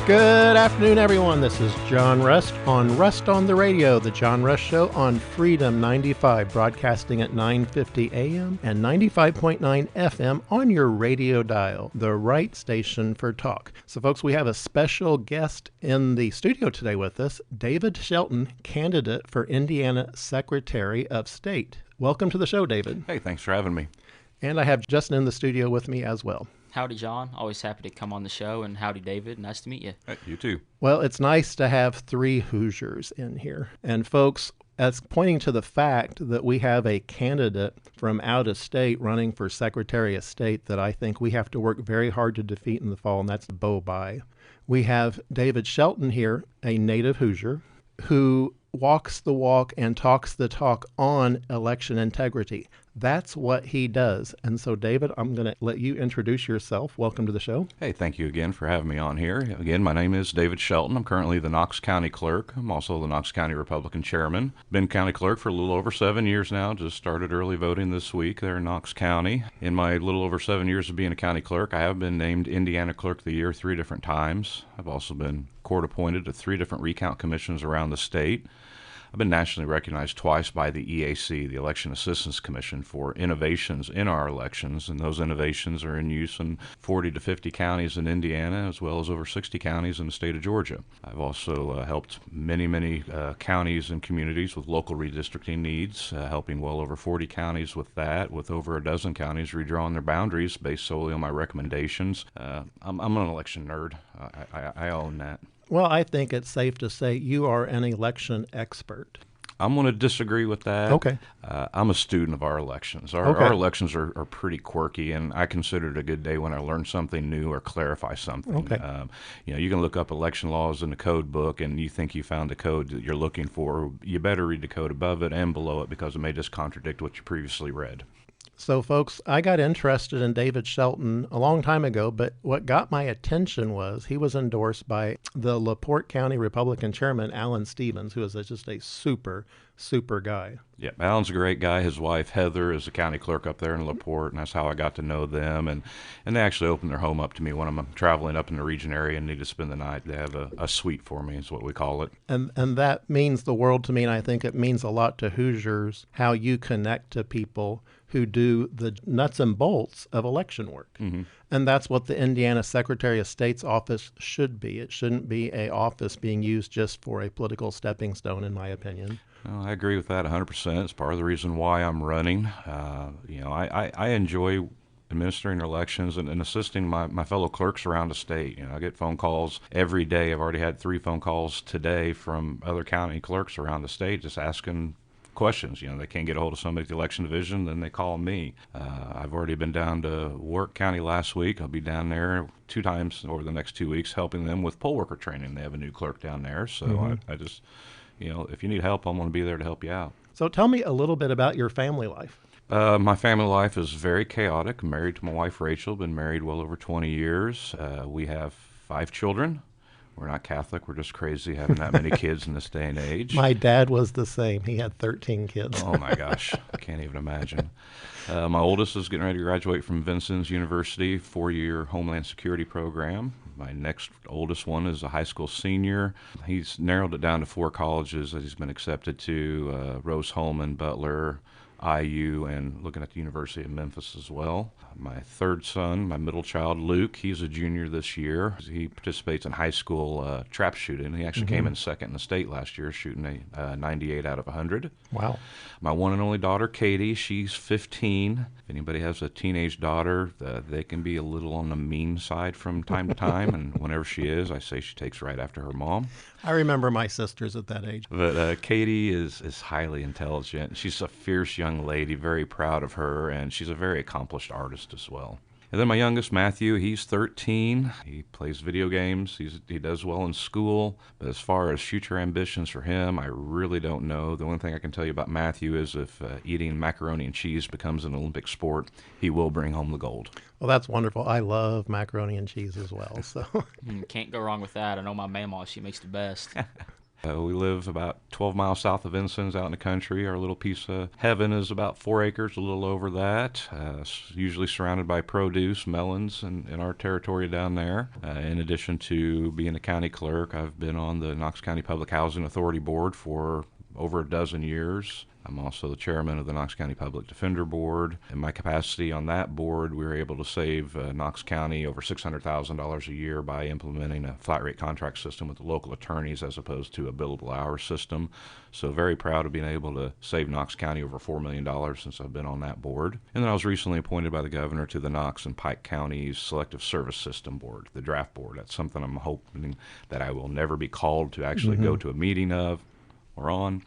Good afternoon, everyone. This is John Rust on Rust on the Radio, the John Rust Show on Freedom 95, broadcasting at 9:50 a.m. and 95.9 FM on your radio dial, the right station for talk. So, folks, we have a special guest in the studio today with us, David Shelton, candidate for Indiana Secretary of State. Welcome to the show, David. Hey, thanks for having me. And I have Justin in the studio with me as well. Howdy, John. Always happy to come on the show. And howdy, David. Nice to meet you. Hey, you too. Well, it's nice to have three Hoosiers in here. And folks, that's pointing to the fact that we have a candidate from out of state running for Secretary of State that I think we have to work very hard to defeat in the fall, and that's Beau Bayh. We have David Shelton here, a native Hoosier, who walks the walk and talks the talk on election integrity. That's what he does. And so, David, I'm going to let you introduce yourself. Welcome to the show. Hey, thank you again for having me on here. Again, my name is David Shelton. I'm currently the Knox County Clerk. I'm also the Knox County Republican Chairman. Been County Clerk for a little over 7 years now. Just started early voting this week there in Knox County. In my little over 7 years of being a County Clerk, I have been named Indiana Clerk of the Year 3 different times. I've also been court appointed to 3 different recount commissions around the state. I've been nationally recognized twice by the EAC, the Election Assistance Commission, for innovations in our elections, and those innovations are in use in 40 to 50 counties in Indiana, as well as over 60 counties in the state of Georgia. I've also helped many counties and communities with local redistricting needs, helping well over 40 counties with that, with over a dozen counties redrawing their boundaries based solely on my recommendations. I'm an election nerd. I own that. Well, I think it's safe to say you are an election expert. I'm going to disagree with that. Okay. I'm a student of our elections. Our elections are pretty quirky, and I consider it a good day when I learn something new or clarify something. Okay. You can look up election laws in the code book, and you think you found the code that you're looking for. You better read the code above it and below it, because it may just contradict what you previously read. So, folks, I got interested in David Shelton a long time ago, but what got my attention was he was endorsed by the LaPorte County Republican Chairman, Alan Stevens, who is just a super guy. Yeah, Alan's a great guy. His wife, Heather, is the county clerk up there in LaPorte, and that's how I got to know them. And they actually opened their home up to me when I'm traveling up in the region area and need to spend the night. They have a suite for me, is what we call it. And that means the world to me, and I think it means a lot to Hoosiers, how you connect to people who do the nuts and bolts of election work. Mm-hmm. And that's what the Indiana Secretary of State's office should be. It shouldn't be an office being used just for a political stepping stone, in my opinion. I agree with that 100%. It's part of the reason why I'm running. I enjoy administering elections and assisting my fellow clerks around the state. I get phone calls every day. I've already had 3 phone calls today from other county clerks around the state just asking questions. They can't get a hold of somebody at the election division, then they call me. I've already been down to Work County last week. I'll be down there 2 times over the next 2 weeks helping them with poll worker training. They have a new clerk down there, so mm-hmm. I just, if you need help, I'm going to be there to help you out. So tell me a little bit about your family life. My family life is very chaotic. I'm married to my wife, Rachel. Been married well over 20 years. We have 5 children. We're not Catholic. We're just crazy having that many kids in this day and age. My dad was the same. He had 13 kids. Oh, my gosh. I can't even imagine. My oldest is getting ready to graduate from Vincennes University, 4-year Homeland Security program. My next oldest one is a high school senior. He's narrowed it down to 4 colleges that he's been accepted to, Rose-Hulman, Butler, IU, and looking at the University of Memphis as well. My 3rd son, my middle child, Luke, he's a junior this year. He participates in high school trap shooting. He actually came in 2nd in the state last year, shooting a 98 out of 100. Wow. My one and only daughter, Katie, she's 15. If anybody has a teenage daughter, they can be a little on the mean side from time to time, and whenever she is, I say she takes right after her mom. I remember my sisters at that age. But Katie is highly intelligent. She's a fierce young lady, very proud of her, and she's a very accomplished artist as well. And then my youngest, Matthew, he's 13. He plays video games. He does well in school. But as far as future ambitions for him, I really don't know. The only thing I can tell you about Matthew is if eating macaroni and cheese becomes an Olympic sport, he will bring home the gold. Well, that's wonderful. I love macaroni and cheese as well. So Can't go wrong with that. I know my mama, she makes the best. We live about 12 miles south of Vincennes out in the country. Our little piece of heaven is about 4 acres, a little over that, usually surrounded by produce, melons, in our territory down there. In addition to being a county clerk, I've been on the Knox County Public Housing Authority Board for over a dozen years. I'm also the chairman of the Knox County Public Defender Board. In my capacity on that board, we were able to save Knox County over $600,000 a year by implementing a flat rate contract system with the local attorneys as opposed to a billable hour system. So very proud of being able to save Knox County over $4 million since I've been on that board. And then I was recently appointed by the governor to the Knox and Pike County's Selective Service System Board, the draft board. That's something I'm hoping that I will never be called to actually go to a meeting of or on.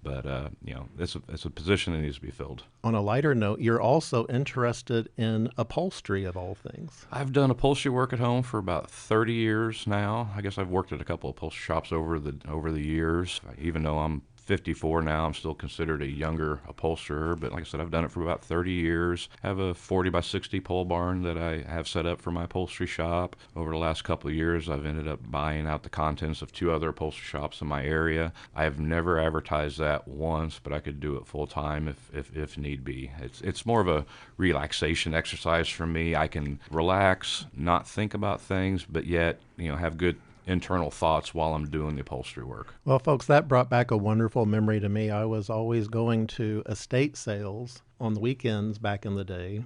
But, it's a position that needs to be filled. On a lighter note, you're also interested in upholstery of all things. I've done upholstery work at home for about 30 years now. I guess I've worked at a couple of upholstery shops over the years. Even though I'm 54 now, I'm still considered a younger upholsterer, but like I said, I've done it for about 30 years. I have a 40 by 60 pole barn that I have set up for my upholstery shop. Over the last couple of years, I've ended up buying out the contents of 2 other upholstery shops in my area. I have never advertised that once, but I could do it full time if need be. It's more of a relaxation exercise for me. I can relax, not think about things, but yet, have good internal thoughts while I'm doing the upholstery work. Well, folks, that brought back a wonderful memory to me. I was always going to estate sales on the weekends back in the day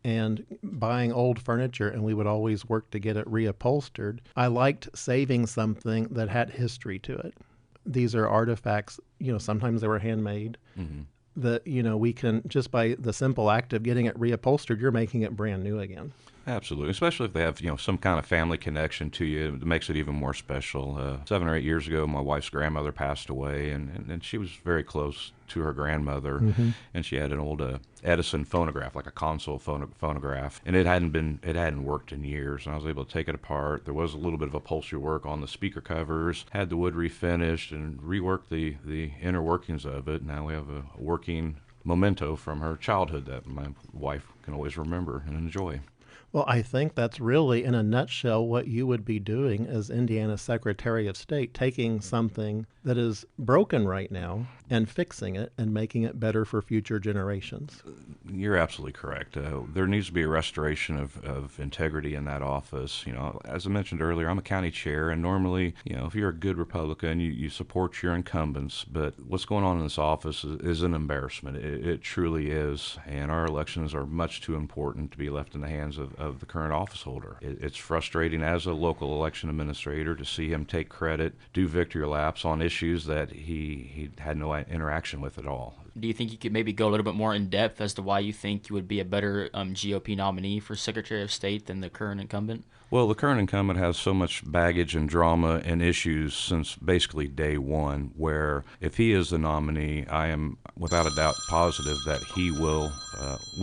and buying old furniture, and we would always work to get it reupholstered. I liked saving something that had history to it. These are artifacts, sometimes they were handmade. Mm-hmm. That, we can, just by the simple act of getting it reupholstered, you're making it brand new again. Absolutely, especially if they have some kind of family connection to you. It makes it even more special. 7 or 8 years ago, my wife's grandmother passed away, and she was very close to her grandmother, and she had an old Edison phonograph, like a console phonograph, and it hadn't worked in years. And I was able to take it apart. There was a little bit of upholstery work on the speaker covers, had the wood refinished, and reworked the inner workings of it. Now we have a working memento from her childhood that my wife can always remember and enjoy. Well, I think that's really, in a nutshell, what you would be doing as Indiana Secretary of State, taking something that is broken right now and fixing it and making it better for future generations. You're absolutely correct. There needs to be a restoration of integrity in that office. As I mentioned earlier, I'm a county chair, and normally, if you're a good Republican, you support your incumbents. But what's going on in this office is an embarrassment. It truly is, and our elections are much too important to be left in the hands of the current office holder. It's frustrating as a local election administrator to see him take credit, do victory laps on issues that he had no interaction with at all. Do you think you could maybe go a little bit more in depth as to why you think you would be a better GOP nominee for Secretary of State than the current incumbent? Well, the current incumbent has so much baggage and drama and issues since basically day one, where if he is the nominee, I am without a doubt positive that we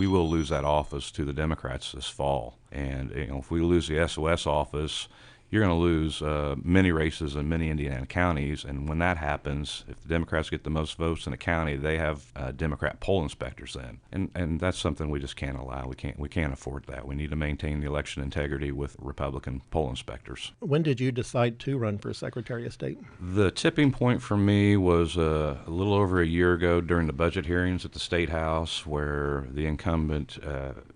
will lose that office to the Democrats this fall. And if we lose the SOS office, you're going to lose many races in many Indiana counties, and when that happens, if the Democrats get the most votes in a county, they have Democrat poll inspectors then, and that's something we just can't allow. We can't afford that. We need to maintain the election integrity with Republican poll inspectors. When did you decide to run for Secretary of State? The tipping point for me was a little over a year ago during the budget hearings at the State House, where the incumbent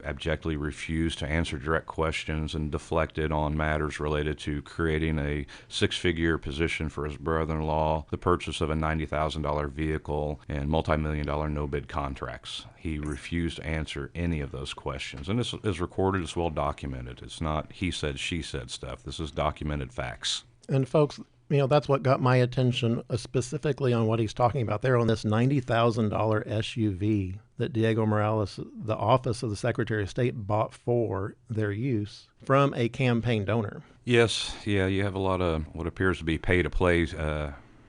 abjectly refused to answer direct questions and deflected on matters related to creating a 6-figure position for his brother-in-law, the purchase of a $90,000 vehicle, and multi-million-dollar no-bid contracts. He refused to answer any of those questions. And this is recorded, it's well documented. It's not he said, she said stuff. This is documented facts. And folks, that's what got my attention specifically on what he's talking about there on this $90,000 SUV that Diego Morales, the office of the Secretary of State, bought for their use from a campaign donor. Yes, you have a lot of what appears to be pay-to-play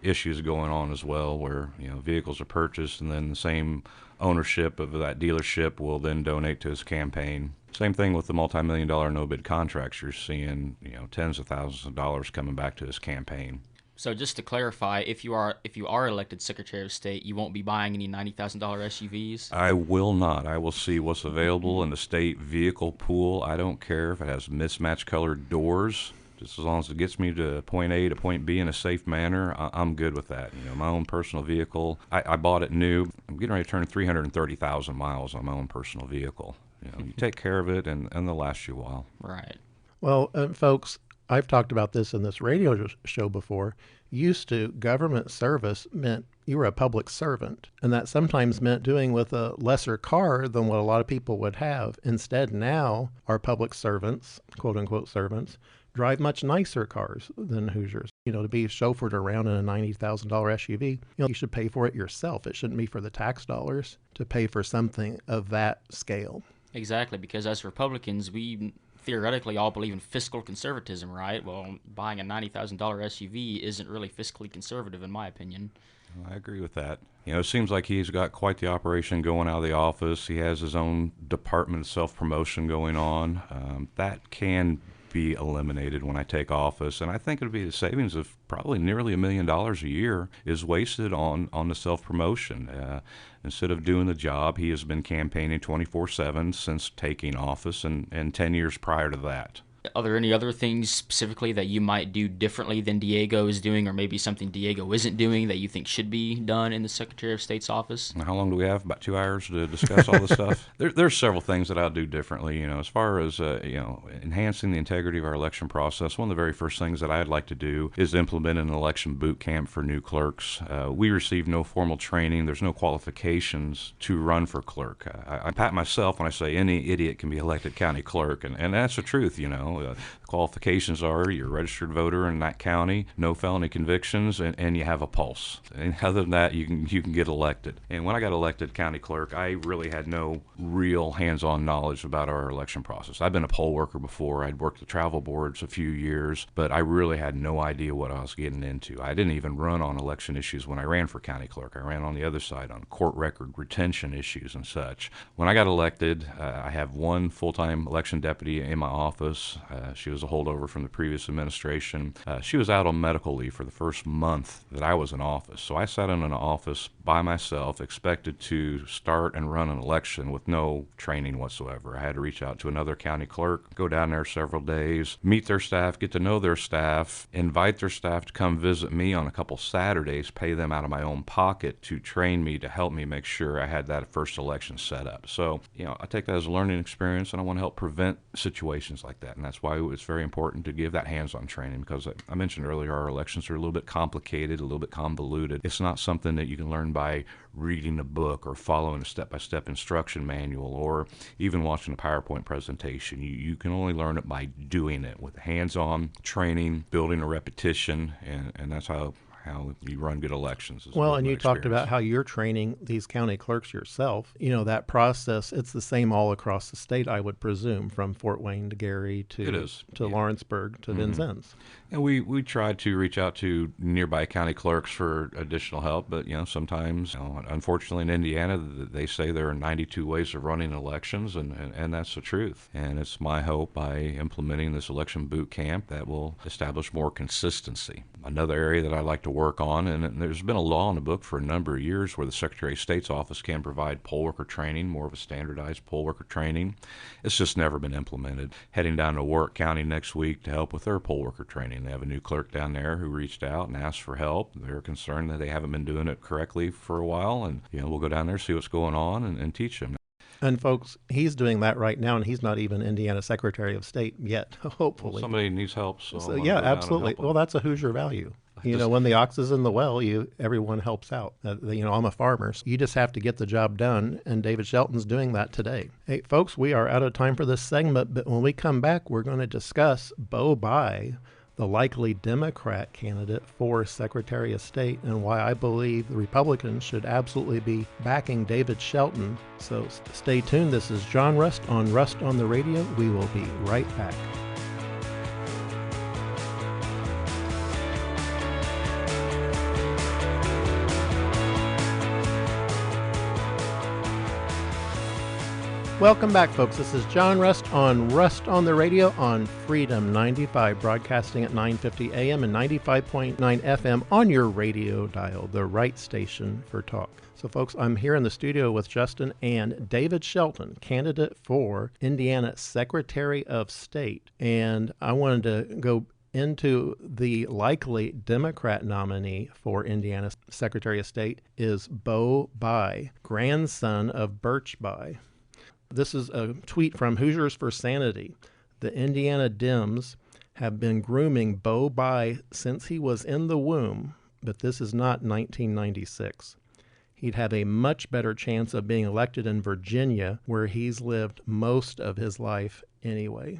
issues going on as well, where vehicles are purchased and then the same ownership of that dealership will then donate to his campaign. Same thing with the multi-million-dollar no-bid contracts. You're seeing tens of thousands of dollars coming back to his campaign. So just to clarify, if you are elected Secretary of State, you won't be buying any $90,000 SUVs? I will not. I will see what's available in the state vehicle pool. I don't care if it has mismatched colored doors. Just as long as it gets me to point A to point B in a safe manner, I'm good with that. My own personal vehicle, I bought it new. I'm getting ready to turn 330,000 miles on my own personal vehicle. You take care of it, and they'll last you a while. Right. Well, folks, I've talked about this in this radio show before. Used to, government service meant you were a public servant, and that sometimes meant doing with a lesser car than what a lot of people would have. Instead, now, our public servants, quote unquote servants, drive much nicer cars than Hoosiers. To be chauffeured around in a $90,000 SUV, you should pay for it yourself. It shouldn't be for the tax dollars to pay for something of that scale. Exactly, because as Republicans, we theoretically all believe in fiscal conservatism, right? Well, buying a $90,000 SUV isn't really fiscally conservative, in my opinion. I agree with that. It seems like he's got quite the operation going out of the office. He has his own department of self-promotion going on. That can be eliminated when I take office, and I think it would be the savings of probably nearly $1 million a year is wasted on the self-promotion. Instead of doing the job, he has been campaigning 24/7 since taking office and 10 years prior to that. Are there any other things specifically that you might do differently than Diego is doing, or maybe something Diego isn't doing that you think should be done in the Secretary of State's office? How long do we have? About 2 hours to discuss all this stuff? There's several things that I'll do differently. As far as enhancing the integrity of our election process, one of the very first things that I'd like to do is implement an election boot camp for new clerks. We receive no formal training. There's no qualifications to run for clerk. I pat myself when I say any idiot can be elected county clerk, and that's the truth. The qualifications are you're a registered voter in that county, no felony convictions, and you have a pulse. And other than that, you can get elected. And when I got elected county clerk, I really had no real hands-on knowledge about our election process. I'd been a poll worker before. I'd worked the travel boards a few years, but I really had no idea what I was getting into. I didn't even run on election issues when I ran for county clerk. I ran on the other side on court record retention issues and such. When I got elected, I have one full-time election deputy in my office. She was a holdover from the previous administration. She was out on medical leave for the first month that I was in office. So I sat in an office by myself, expected to start and run an election with no training whatsoever. I had to reach out to another county clerk, go down there several days, meet their staff, get to know their staff, invite their staff to come visit me on a couple Saturdays, pay them out of my own pocket to train me, to help me make sure I had that first election set up. So, I take that as a learning experience, and I want to help prevent situations like that. And that's why it's very important to give that hands-on training, because I mentioned earlier our elections are a little bit complicated, a little bit convoluted. It's not something that you can learn by reading a book or following a step-by-step instruction manual or even watching a PowerPoint presentation. You can only learn it by doing it with hands-on training, building a repetition, and that's how you run good elections. Well, and you talked about how you're training these county clerks yourself. That process, it's the same all across the state, I would presume, from Fort Wayne to Gary to Lawrenceburg to Vincennes. And we tried to reach out to nearby county clerks for additional help, but sometimes, unfortunately in Indiana, they say there are 92 ways of running elections, and that's the truth. And it's my hope by implementing this election boot camp that will establish more consistency. Another area that I like to work on, and there's been a law in the book for a number of years where the Secretary of State's office can provide poll worker training, more of a standardized poll worker training. It's just never been implemented. Heading down to Warwick County next week to help with their poll worker training. They have a new clerk down there who reached out and asked for help. They're concerned that they haven't been doing it correctly for a while, and we'll go down there, see what's going on, and teach them. And folks, he's doing that right now, and he's not even Indiana Secretary of State yet, hopefully. Well, somebody needs help. So yeah, absolutely. Well, that's a Hoosier value. When the ox is in the well, everyone helps out. I'm a farmer. So you just have to get the job done, and David Shelton's doing that today. Hey, folks, we are out of time for this segment, but when we come back, we're going to discuss Beau Bayh, the likely Democrat candidate for Secretary of State, and why I believe the Republicans should absolutely be backing David Shelton. So stay tuned. This is John Rust on the Radio. We will be right back. Welcome back, folks. This is John Rust on the Radio on Freedom 95, broadcasting at 950 AM and 95.9 FM on your radio dial, the right station for talk. So, folks, I'm here in the studio with Justin and David Shelton, candidate for Indiana Secretary of State. And I wanted to go into the likely Democrat nominee for Indiana Secretary of State is Beau Bayh, grandson of Birch Bayh. This is a tweet from Hoosiers for Sanity. The Indiana Dems have been grooming Beau Bayh since he was in the womb, but this is not 1996. He'd have a much better chance of being elected in Virginia, where he's lived most of his life anyway.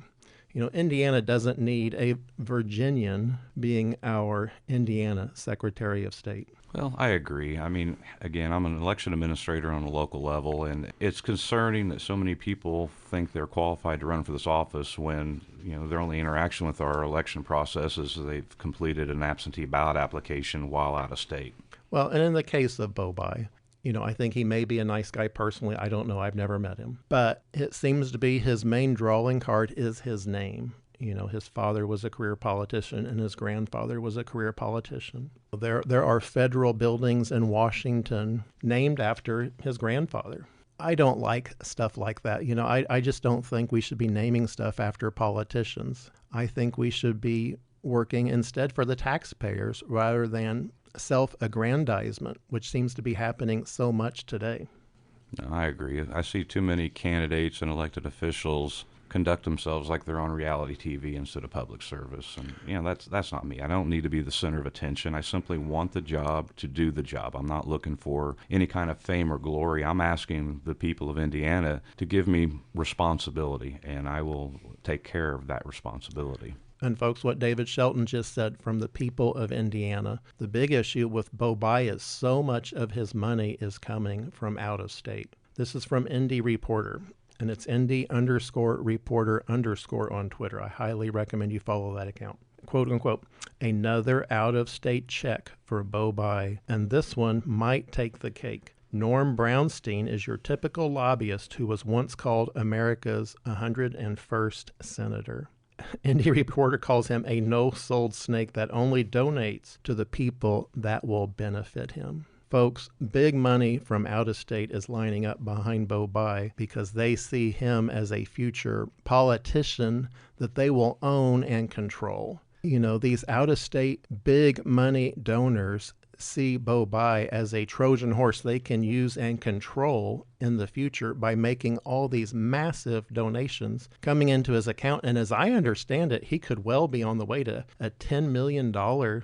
You know, Indiana doesn't need a Virginian being our Indiana Secretary of State. Well, I agree. I mean, again, I'm an election administrator on a local level, and it's concerning that so many people think they're qualified to run for this office when, their only interaction with our election process is they've completed an absentee ballot application while out of state. Well, and in the case of Beau Bayh, I think he may be a nice guy personally. I don't know. I've never met him. But it seems to be his main drawing card is his name. His father was a career politician and his grandfather was a career politician. There are federal buildings in Washington named after his grandfather. I don't like stuff like that. I just don't think we should be naming stuff after politicians. I think we should be working instead for the taxpayers rather than self-aggrandizement, which seems to be happening so much today. No, I agree. I see too many candidates and elected officials conduct themselves like they're on reality TV instead of public service. And, that's not me. I don't need to be the center of attention. I simply want the job to do the job. I'm not looking for any kind of fame or glory. I'm asking the people of Indiana to give me responsibility, and I will take care of that responsibility. And folks, what David Shelton just said from the people of Indiana, the big issue with Beau Bayh is so much of his money is coming from out of state. This is from Indy Reporter, and it's Indy_Reporter_ on Twitter. I highly recommend you follow that account. Quote unquote, another out of state check for Beau Bayh, and this one might take the cake. Norm Brownstein is your typical lobbyist who was once called America's 101st senator. Indy Reporter calls him a no-souled snake that only donates to the people that will benefit him. Folks, big money from out of state is lining up behind Beau Bayh because they see him as a future politician that they will own and control. These out of state big money donors see Beau Bayh as a Trojan horse they can use and control in the future by making all these massive donations coming into his account. And as I understand it, he could well be on the way to a $10 million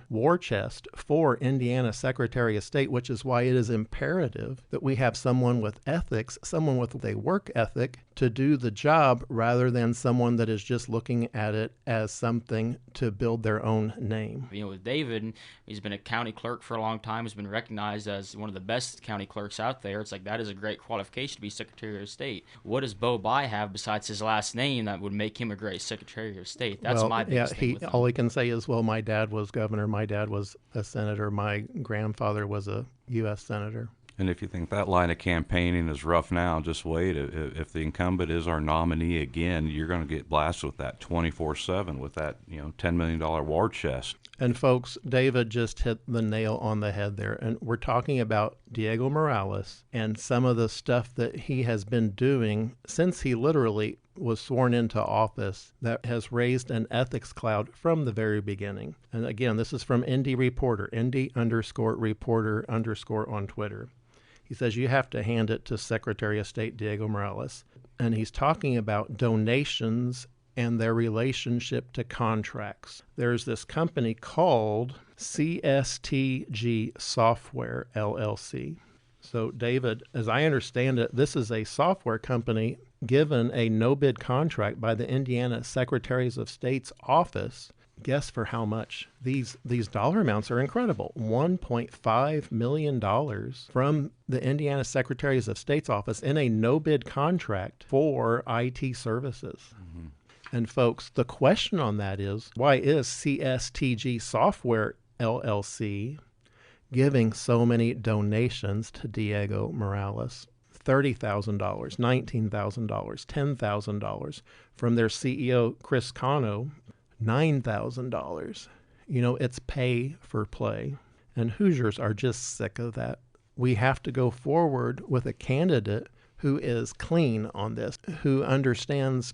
war chest for Indiana Secretary of State, which is why it is imperative that we have someone with ethics, someone with a work ethic to do the job rather than someone that is just looking at it as something to build their own name. With David, he's been a county clerk for a long time. He's been recognized as one of the best county clerks out there. It's like that is a great qualification to be Secretary of State. What does Beau Bayh have besides his last name that would make him a great Secretary of State? That's my biggest thing with him. All he can say is, well, my dad was governor, my dad was a senator, my grandfather was a U.S. senator. And if you think that line of campaigning is rough now, just wait. If the incumbent is our nominee again, you're going to get blasted with that 24/7 with that $10 million war chest. And folks, David just hit the nail on the head there. And we're talking about Diego Morales and some of the stuff that he has been doing since he literally was sworn into office that has raised an ethics cloud from the very beginning. And again, this is from Indy Reporter, Indy_Reporter_ on Twitter. He says you have to hand it to Secretary of State Diego Morales. And he's talking about donations and their relationship to contracts. There's this company called CSTG Software, LLC. So, David, as I understand it, this is a software company given a no-bid contract by the Indiana Secretaries of State's office. Guess for how much? These dollar amounts are incredible. $1.5 million from the Indiana Secretaries of State's office in a no-bid contract for IT services. Mm-hmm. And folks, the question on that is, why is CSTG Software LLC giving so many donations to Diego Morales? $30,000, $19,000, $10,000 from their CEO, Chris Cano, $9,000. It's pay for play. And Hoosiers are just sick of that. We have to go forward with a candidate who is clean on this, who understands,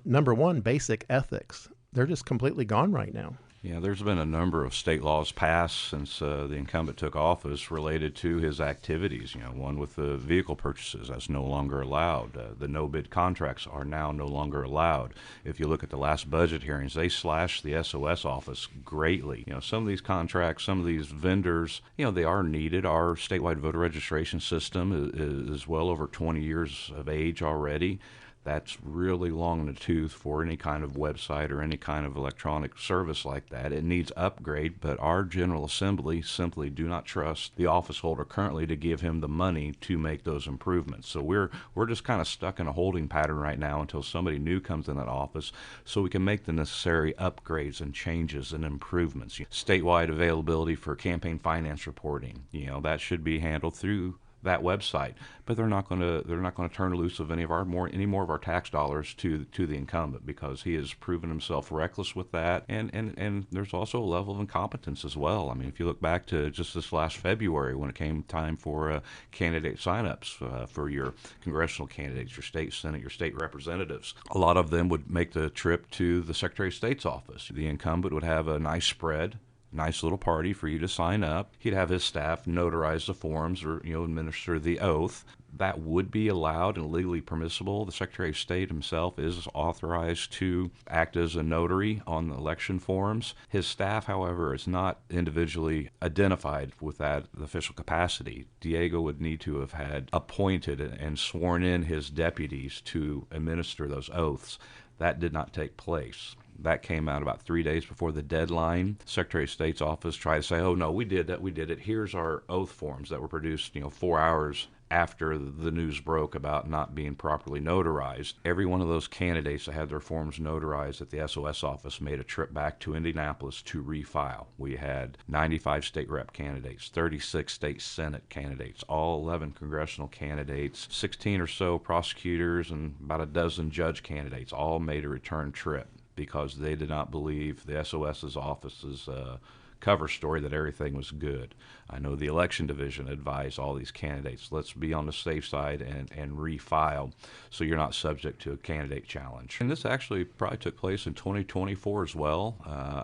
number one, basic ethics. They're just completely gone right now. Yeah, there's been a number of state laws passed since the incumbent took office related to his activities. One with the vehicle purchases, that's no longer allowed. The no-bid contracts are now no longer allowed. If you look at the last budget hearings, they slashed the SOS office greatly. Some of these contracts, some of these vendors, they are needed. Our statewide voter registration system is well over 20 years of age already. That's really long in the tooth for any kind of website or any kind of electronic service like that. It needs upgrade, but our General Assembly simply do not trust the office holder currently to give him the money to make those improvements. So we're just kind of stuck in a holding pattern right now until somebody new comes in that office so we can make the necessary upgrades and changes and improvements. Statewide availability for campaign finance reporting, that should be handled through that website, but they're not going to turn loose of any more of our tax dollars to the incumbent, because he has proven himself reckless with that, and there's also a level of incompetence as well. I mean, if you look back to just this last February when it came time for candidate signups for your congressional candidates, your state senate, your state representatives, a lot of them would make the trip to the Secretary of State's office. The incumbent would have a nice spread, nice little party for you to sign up. He'd have his staff notarize the forms or, administer the oath. That would be allowed and legally permissible. The Secretary of State himself is authorized to act as a notary on the election forms. His staff, however, is not individually identified with that official capacity. Diego would need to have had appointed and sworn in his deputies to administer those oaths. That did not take place. That came out about 3 days before the deadline. Secretary of State's office tried to say, oh, no, we did it. Here's our oath forms that were produced, 4 hours after the news broke about not being properly notarized. Every one of those candidates that had their forms notarized at the SOS office made a trip back to Indianapolis to refile. We had 95 state rep candidates, 36 state senate candidates, all 11 congressional candidates, 16 or so prosecutors, and about a dozen judge candidates all made a return trip, because they did not believe the SOS's office's cover story that everything was good. I know the election division advised all these candidates, let's be on the safe side and refile so you're not subject to a candidate challenge. And this actually probably took place in 2024 as well.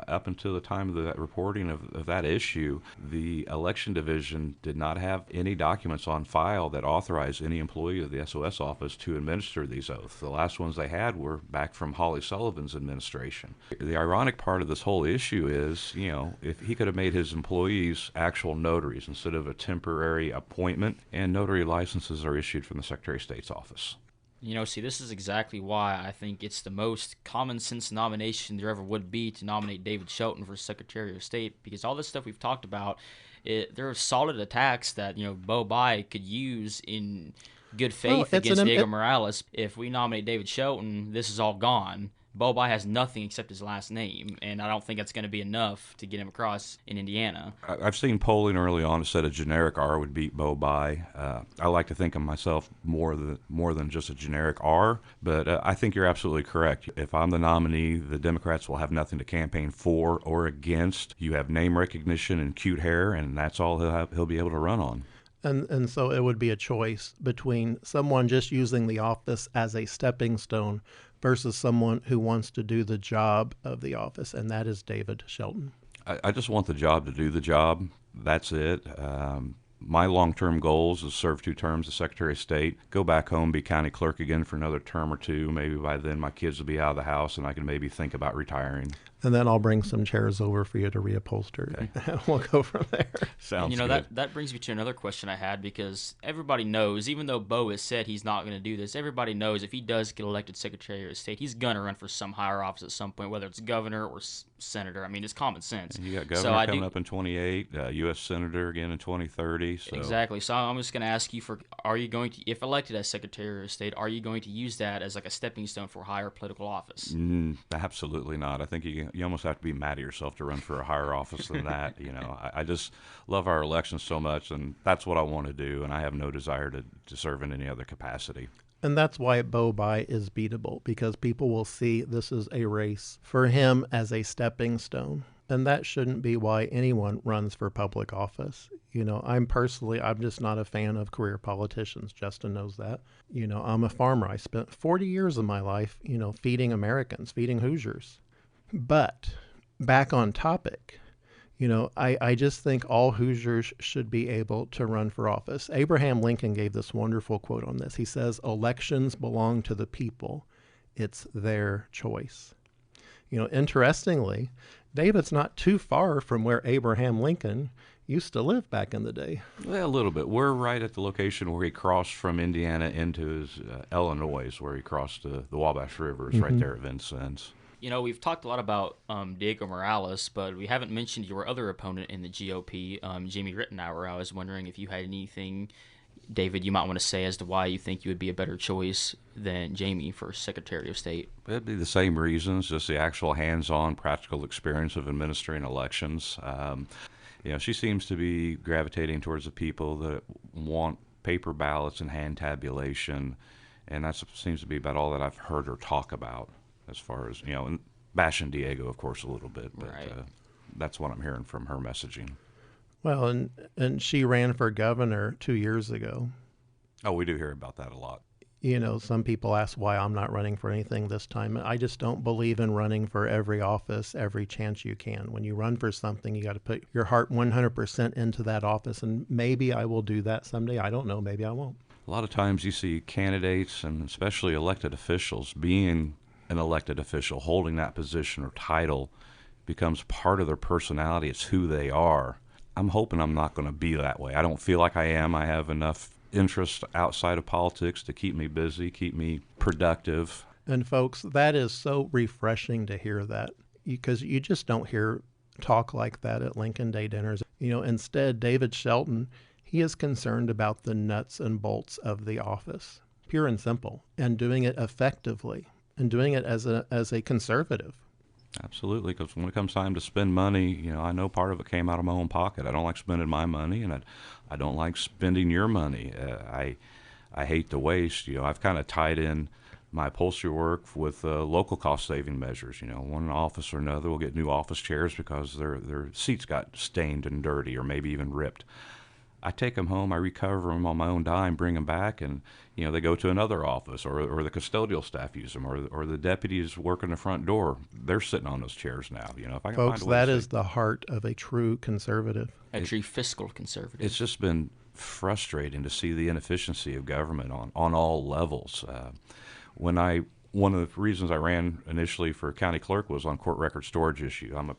Up until the time of the reporting of that issue, the election division did not have any documents on file that authorized any employee of the SOS office to administer these oaths. The last ones they had were back from Holly Sullivan's administration. The ironic part of this whole issue is, if he could have made his employees actual notaries instead of a temporary appointment, and notary licenses are issued from the Secretary of State's office. See, this is exactly why I think it's the most common sense nomination there ever would be to nominate David Shelton for Secretary of State, because all this stuff we've talked about, there are solid attacks that, Beau Bayh could use in good faith against Diego Morales. If we nominate David Shelton, this is all gone. Beau Bayh has nothing except his last name, and I don't think that's going to be enough to get him across in Indiana. I've seen polling early on that said a generic R would beat Beau Bayh. I like to think of myself more than just a generic R, but I think you're absolutely correct. If I'm the nominee, the Democrats will have nothing to campaign for or against. You have name recognition and cute hair, and that's all he'll be able to run on. And so it would be a choice between someone just using the office as a stepping stone versus someone who wants to do the job of the office, and that is David Shelton. I just want the job to do the job. That's it. My long-term goals is serve 2 terms as Secretary of State, go back home, be county clerk again for another term or 2. Maybe by then my kids will be out of the house and I can maybe think about retiring. And then I'll bring some chairs over for you to reupholster. Okay. We'll go from there. Sounds good. That brings me to another question I had, because everybody knows, even though Beau has said he's not going to do this, everybody knows if he does get elected Secretary of State, he's going to run for some higher office at some point, whether it's governor or senator. I mean, it's common sense. And you got governor coming up in 28, U.S. senator again in 2030. So. Exactly. So I'm just going to ask you, are you going to, if elected as Secretary of State, are you going to use that as like a stepping stone for higher political office? Absolutely not. I think you almost have to be mad at yourself to run for a higher office than that. I just love our elections so much, and that's what I want to do, and I have no desire to serve in any other capacity. And that's why Beau Bayh is beatable, because people will see this is a race for him as a stepping stone. And that shouldn't be why anyone runs for public office. I'm just not a fan of career politicians. Justin knows that. I'm a farmer. I spent 40 years of my life, feeding Americans, feeding Hoosiers. But back on topic, I just think all Hoosiers should be able to run for office. Abraham Lincoln gave this wonderful quote on this. He says, "Elections belong to the people. It's their choice." Interestingly, David's not too far from where Abraham Lincoln used to live back in the day. Well, a little bit. We're right at the location where he crossed from Indiana into his Illinois, where he crossed the Wabash River, is right there at Vincennes. We've talked a lot about Diego Morales, but we haven't mentioned your other opponent in the GOP, Jamie Rittenauer. I was wondering if you had anything, David, you might want to say as to why you think you would be a better choice than Jamie for Secretary of State. It'd be the same reasons, just the actual hands-on practical experience of administering elections. She seems to be gravitating towards the people that want paper ballots and hand tabulation, and that seems to be about all that I've heard her talk about. As far as, and bashing Diego, of course, a little bit, but Right. That's what I'm hearing from her messaging. Well, and she ran for governor 2 years ago. Oh, we do hear about that a lot. Some people ask why I'm not running for anything this time. I just don't believe in running for every office, every chance you can. When you run for something, you got to put your heart 100% into that office, and maybe I will do that someday. I don't know. Maybe I won't. A lot of times you see candidates, and especially elected officials, being an elected official, holding that position or title becomes part of their personality. It's who they are. I'm hoping I'm not going to be that way. I don't feel like I am. I have enough interest outside of politics to keep me busy, keep me productive. And folks, that is so refreshing to hear that, because you just don't hear talk like that at Lincoln Day dinners. Instead, David Shelton, he is concerned about the nuts and bolts of the office, pure and simple, and doing it effectively, and doing it as a conservative. Absolutely, because when it comes time to spend money, I know part of it came out of my own pocket. I don't like spending my money, and I don't like spending your money. I hate to waste. I've kind of tied in my upholstery work with local cost-saving measures. One office or another will get new office chairs because their seats got stained and dirty or maybe even ripped. I take them home, I recover them on my own dime, bring them back, and they go to another office, or the custodial staff use them, or the deputies working the front door. They're sitting on those chairs now. If I can Folks, find a way that to is the heart of a true conservative. A true fiscal conservative. It's just been frustrating to see the inefficiency of government on all levels. One of the reasons I ran initially for county clerk was on court record storage issue. I'm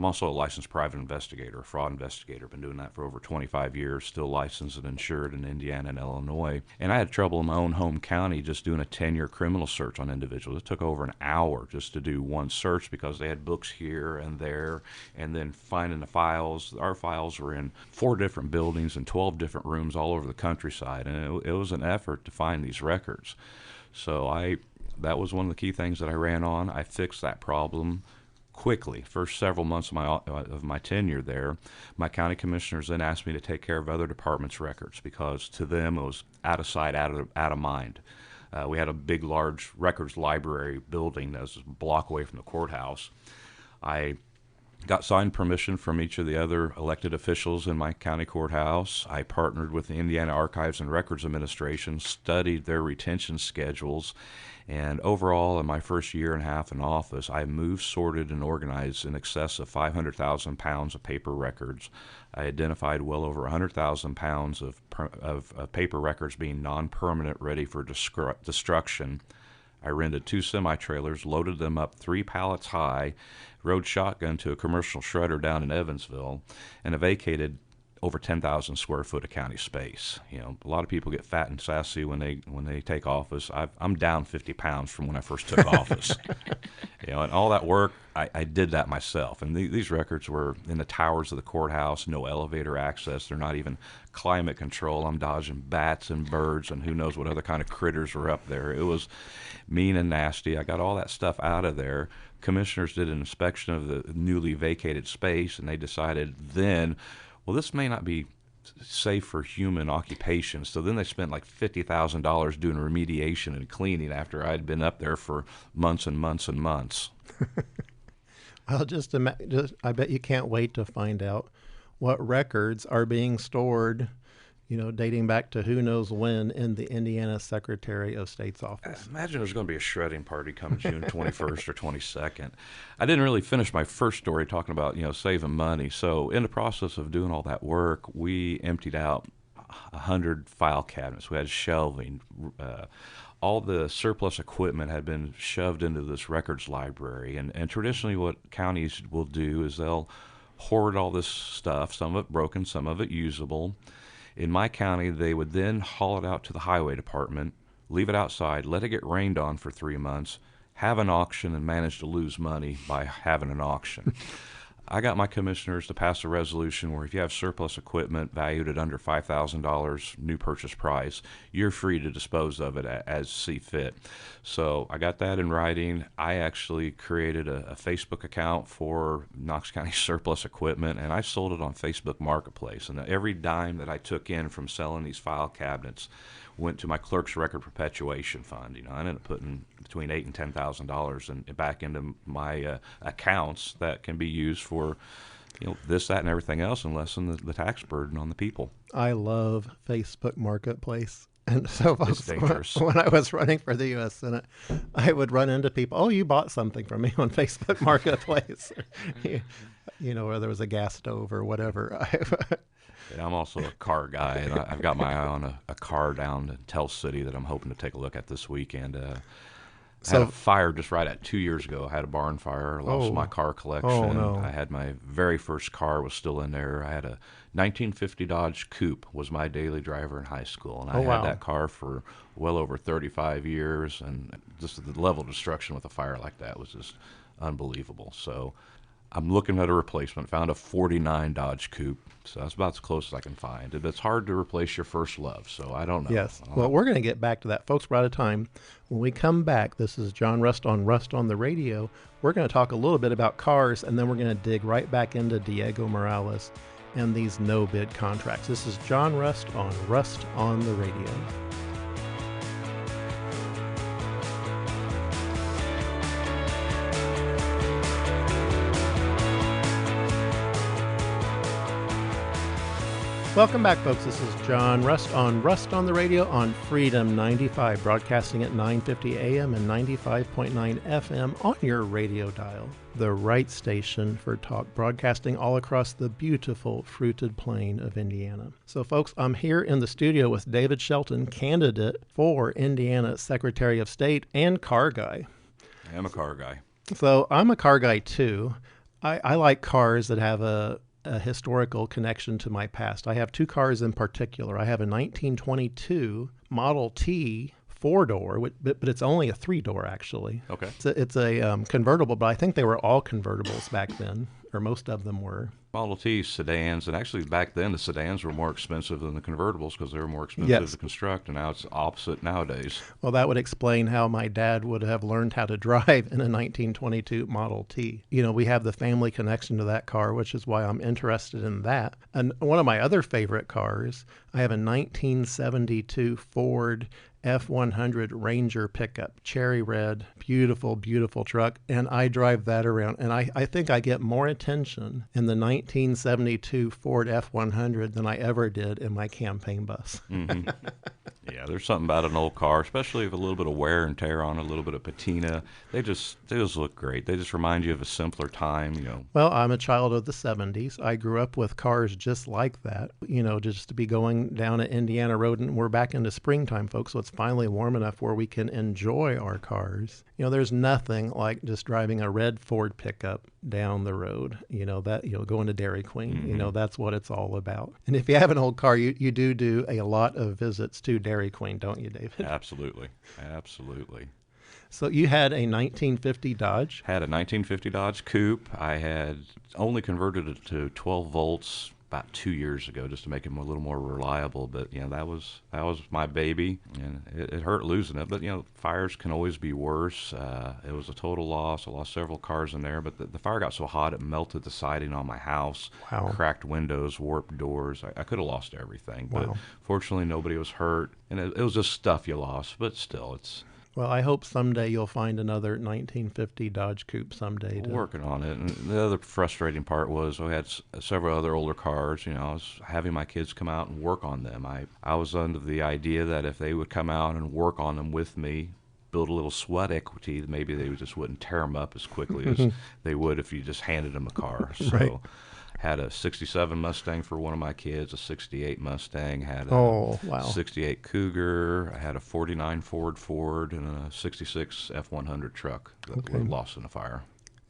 also a licensed private investigator, a fraud investigator. Been doing that for over 25 years, still licensed and insured in Indiana and Illinois. And I had trouble in my own home county just doing a 10-year criminal search on individuals. It took over an hour just to do one search because they had books here and there, and then finding the files. Our files were in 4 different buildings and 12 different rooms all over the countryside, and it was an effort to find these records. So that was one of the key things that I ran on. I fixed that problem quickly. First several months of my tenure there, my county commissioners then asked me to take care of other departments' records because to them it was out of sight, out of mind. We had a big, large records library building that was a block away from the courthouse. I got signed permission from each of the other elected officials in my county courthouse. I partnered with the Indiana Archives and Records Administration, studied their retention schedules, and overall, in my first year and a half in office, I moved, sorted, and organized in excess of 500,000 pounds of paper records. I identified well over 100,000 pounds of paper records being non-permanent, ready for destruction. I rented 2 semi-trailers, loaded them up 3 pallets high, rode shotgun to a commercial shredder down in Evansville, and vacated over 10,000 square foot of county space. A lot of people get fat and sassy when they take office. I'm down 50 pounds from when I first took office. And all that work, I did that myself. And these records were in the towers of the courthouse, no elevator access. They're not even climate control. I'm dodging bats and birds and who knows what other kind of critters were up there. It was mean and nasty. I got all that stuff out of there. Commissioners did an inspection of the newly vacated space, and they decided then, well, this may not be safe for human occupation. So then they spent like $50,000 doing remediation and cleaning after I'd been up there for months and months and months. Well, I bet you can't wait to find out what records are being stored, dating back to who knows when in the Indiana Secretary of State's office. Imagine there's going to be a shredding party come June 21st or 22nd. I didn't really finish my first story talking about, saving money. So in the process of doing all that work, we emptied out 100 file cabinets. We had shelving. All the surplus equipment had been shoved into this records library. And traditionally what counties will do is they'll hoard all this stuff, some of it broken, some of it usable. In my county, they would then haul it out to the highway department, leave it outside, let it get rained on for 3 months, have an auction, and manage to lose money by having an auction. I got my commissioners to pass a resolution where if you have surplus equipment valued at under $5,000 new purchase price, you're free to dispose of it as see fit. So I got that in writing. I actually created a Facebook account for Knox County surplus equipment, and I sold it on Facebook Marketplace. And every dime that I took in from selling these file cabinets went to my clerk's record perpetuation fund. I ended up putting between $8,000 and $10,000 back into my accounts that can be used for this, that, and everything else, and lessen the tax burden on the people. I love Facebook Marketplace. And so It's dangerous. when I was running for the U.S. Senate, I would run into people, oh, you bought something from me on Facebook Marketplace. Or there was a gas stove or whatever. Yeah, I'm also a car guy, and I've got my eye on a car down in Tell City that I'm hoping to take a look at this weekend. I had a fire just right at 2 years ago. I had a barn fire, lost my car collection. Oh, no. I had my very first car was still in there. I had a 1950 Dodge Coupe was my daily driver in high school, and I had that car for well over 35 years, and just the level of destruction with a fire like that was just unbelievable. So I'm looking at a replacement. Found a 49 Dodge Coupe, so that's about as close as I can find. It's hard to replace your first love, so I don't know. Yes. Well, we're going to get back to that. Folks, we're out of time. When we come back, this is John Rust on the Radio. We're going to talk a little bit about cars, and then we're going to dig right back into Diego Morales and these no-bid contracts. This is John Rust on the Radio. Welcome back, folks. This is John Rust on the Radio on Freedom 95, broadcasting at 950 AM and 95.9 FM on your radio dial. The right station for talk, broadcasting all across the beautiful fruited plain of Indiana. So, folks, I'm here in the studio with David Shelton, candidate for Indiana Secretary of State and car guy. I'm a car guy. So I'm a car guy, too. I like cars that have a historical connection to my past. I have two cars in particular. I have a 1922 Model T four-door, but it's only a three-door, actually. Okay. It's a convertible, but I think they were all convertibles back then, or most of them were. Model T sedans, and actually back then the sedans were more expensive than the convertibles because they were more expensive to construct, and now it's opposite nowadays. Well, that would explain how my dad would have learned how to drive in a 1922 Model T. We have the family connection to that car, which is why I'm interested in that. And one of my other favorite cars, I have a 1972 Ford F-100 Ranger pickup, cherry red, beautiful, beautiful truck, and I drive that around. And I think I get more attention in the 1972 Ford F-100 than I ever did in my campaign bus. Mm-hmm. Yeah, there's something about an old car, especially with a little bit of wear and tear on it, a little bit of patina. They just look great. They just remind you of a simpler time, Well, I'm a child of the 70s. I grew up with cars just like that, just to be going down an Indiana road, and we're back into springtime, folks, so it's finally warm enough where we can enjoy our cars. There's nothing like just driving a red Ford pickup down the road, going to Dairy Queen. Mm-hmm. That's what it's all about. And if you have an old car, you do a lot of visits to Dairy Queen, don't you, David? Absolutely. So you had a 1950 Dodge? Had a 1950 Dodge Coupe. I had only converted it to 12 volts about 2 years ago just to make it a little more reliable. But, that was my baby, and it hurt losing it. But, fires can always be worse. It was a total loss. I lost several cars in there, but the fire got so hot it melted the siding on my house, cracked windows, warped doors. I could have lost everything. But fortunately, nobody was hurt. And it was just stuff you lost, but still, it's... Well, I hope someday you'll find another 1950 Dodge Coupe someday. Working on it. And the other frustrating part was we had several other older cars. You know, I was having my kids come out and work on them. I was under the idea that if they would come out and work on them with me, build a little sweat equity, maybe they just wouldn't tear them up as quickly as they would if you just handed them a car. So Right. had a 67 Mustang for one of my kids, a 68 Mustang, had a Oh, wow. 68 Cougar, I had a 49 Ford, and a 66 F100 truck that were lost in a fire.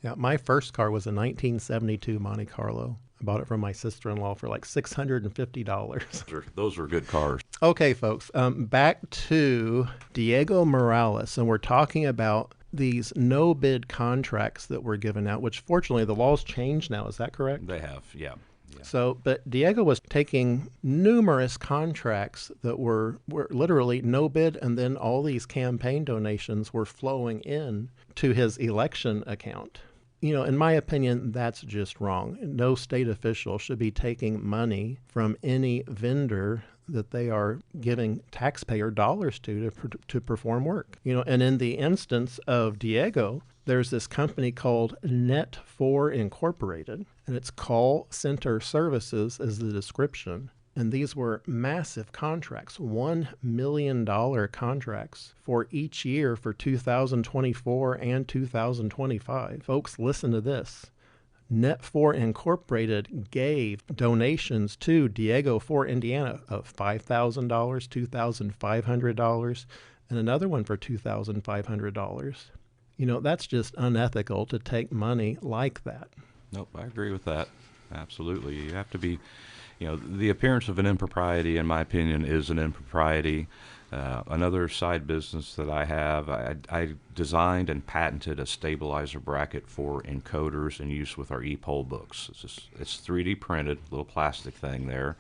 Yeah, my first car was a 1972 Monte Carlo. I bought it from my sister-in-law for like $650. Those were good cars. Okay, folks, back to Diego Morales, and we're talking about these no-bid contracts that were given out, which fortunately the laws changed now. Is that correct? They have, yeah. So, but Diego was taking numerous contracts that were literally no bid, and then all these campaign donations were flowing in to his election account. You know, in my opinion, that's just wrong. No state official should be taking money from any vendor that they are giving taxpayer dollars to perform work. You know, and in the instance of Diego, there's this company called Net4 Incorporated, and its call center services is the description. And these were massive contracts, $1 million contracts for each year for 2024 and 2025. Folks, listen to this. Net4 Incorporated gave donations to Diego for Indiana of $5,000, $2,500, and another one for $2,500. You know, that's just unethical to take money like that. Nope, I agree with that. Absolutely. You have to be, you know, the appearance of an impropriety, in my opinion, is an impropriety. Another side business that I have, I designed and patented a stabilizer bracket for encoders in use with our e-poll books. It's 3D printed, little plastic thing there.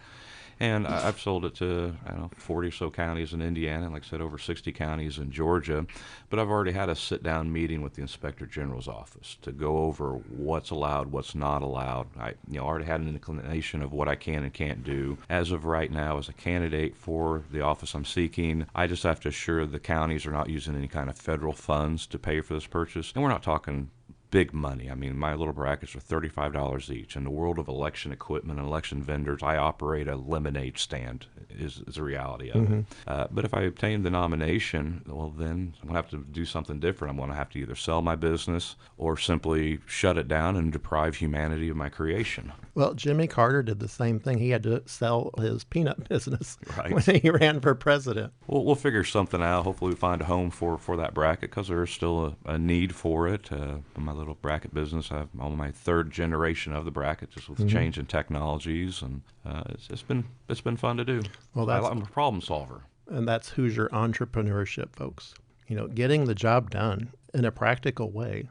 And I've sold it to, I don't know, 40 or so counties in Indiana, and like I said, over 60 counties in Georgia. But I've already had a sit-down meeting with the Inspector General's office to go over what's allowed, what's not allowed. I already had an inclination of what I can and can't do. As of right now, as a candidate for the office I'm seeking, I just have to assure the counties are not using any kind of federal funds to pay for this purchase. And we're not talking big money. I mean, my little brackets are $35 each. In the world of election equipment and election vendors, I operate a lemonade stand, is the reality of it. But if I obtain the nomination, well, then I'm going to have to do something different. I'm going to have to either sell my business or simply shut it down and deprive humanity of my creation. Well, Jimmy Carter did the same thing. He had to sell his peanut business Right. when he ran for president. We'll figure something out. Hopefully we find a home for that bracket, because there is still a need for it. My little bracket business, I'm on my third generation of the bracket, just with the change in technologies, and it's been fun to do. Well, I'm a problem solver. And that's Hoosier entrepreneurship, folks. You know, getting the job done in a practical way.